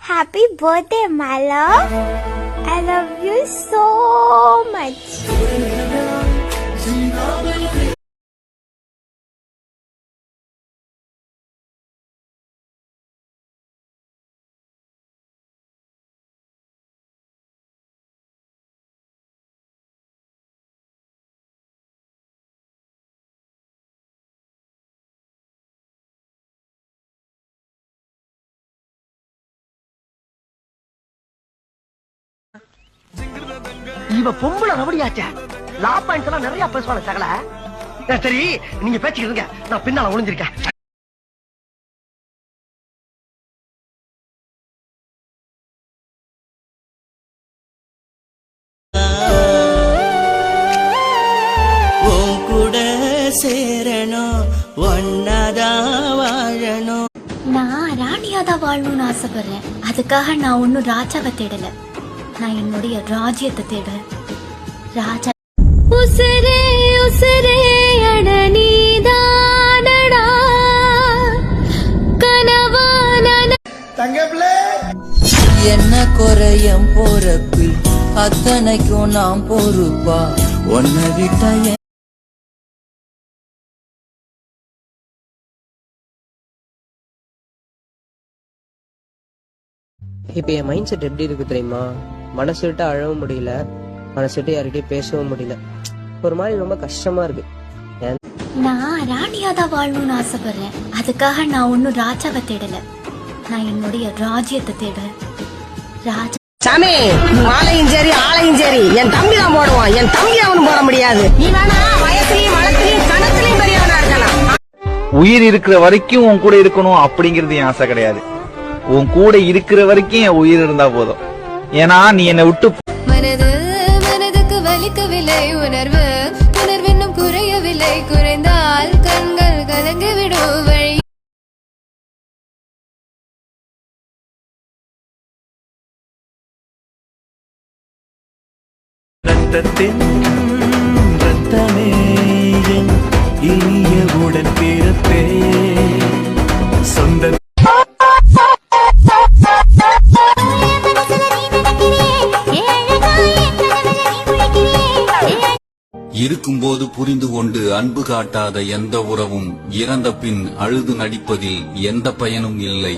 Happy birthday, my love. I love you so much. இவ பொம்பளை ரவடியாச்சே. லா points எல்லாம் நிறைய பேசுவாங்க சகல. சரி நீங்க பேசிக்கிட்டு நான் பின்னால ஒளிஞ்சிருக்கேன். உன் கூட சேரணும் ஒன்னாதான் வாழணும். நான் ராணியாதான் வாழணும்னு ஆசைப்படுறேன். அதுக்காக நான் ஒன்னும் ராஜாவை தேடல, நான் என்னுடைய ராஜ்யத்தை தேடுறேன். ராஜா உசரே உசரே அட நீதானடா கனவான என்ன குறையம் போறப்பி அத்தனைக்கும் நாம் பொறுப்பா ஒன்ன விட்ட. இப்ப என் மைண்ட் செட் எப்படி இருக்கு தெரியுமா? மனசு விட்டு அழவும் முடியல, மனசு விட்டு யார்கிட்டயும் பேசவும் முடியல. ஒரு மாதிரி ரொம்ப கஷ்டமா இருக்கு. நான் ராணியாதான் வாழணும்னு ஆசைப்படுறேன். அதுக்காக நான் ஒன்னும் ராஜாவை தேடல, நான் என்னுடைய ராஜ்யத்தை தேடுறேன். ராஜா சாமி மாலையும் சரி ஆளையும் சரி என் தம்பி தான் போடுவான். என் தம்பி அவனு போட முடியாது. நீ வேணா வயசுலயும் வளர்த்துலயும் கணத்துலயும் பெரியவனா இருக்கலாம். உயிர் இருக்கிற வரைக்கும் உன் கூட இருக்கணும் அப்படிங்கறது என் ஆசை கிடையாது. உன் கூட இருக்கிற வரைக்கும் என் உயிர் இருந்தா போதும். ஏன்னா நீ என்னை விட்டு மனதுக்கு வலிக்கவில்லை, உணர்வு உணர்வென்னும் குறையவில்லை, குறைந்தால் கண்கள் கலங்கிவிடும் வழி. ரத்தத்தின் ரத்தமே இனிய உடன் பிறப்பே சொந்த இருக்கும்போது புரிந்து கொண்டு அன்பு காட்டாத எந்த உறவும் இறந்த பின் அழுது நடிப்பதில் எந்த பயனும் இல்லை.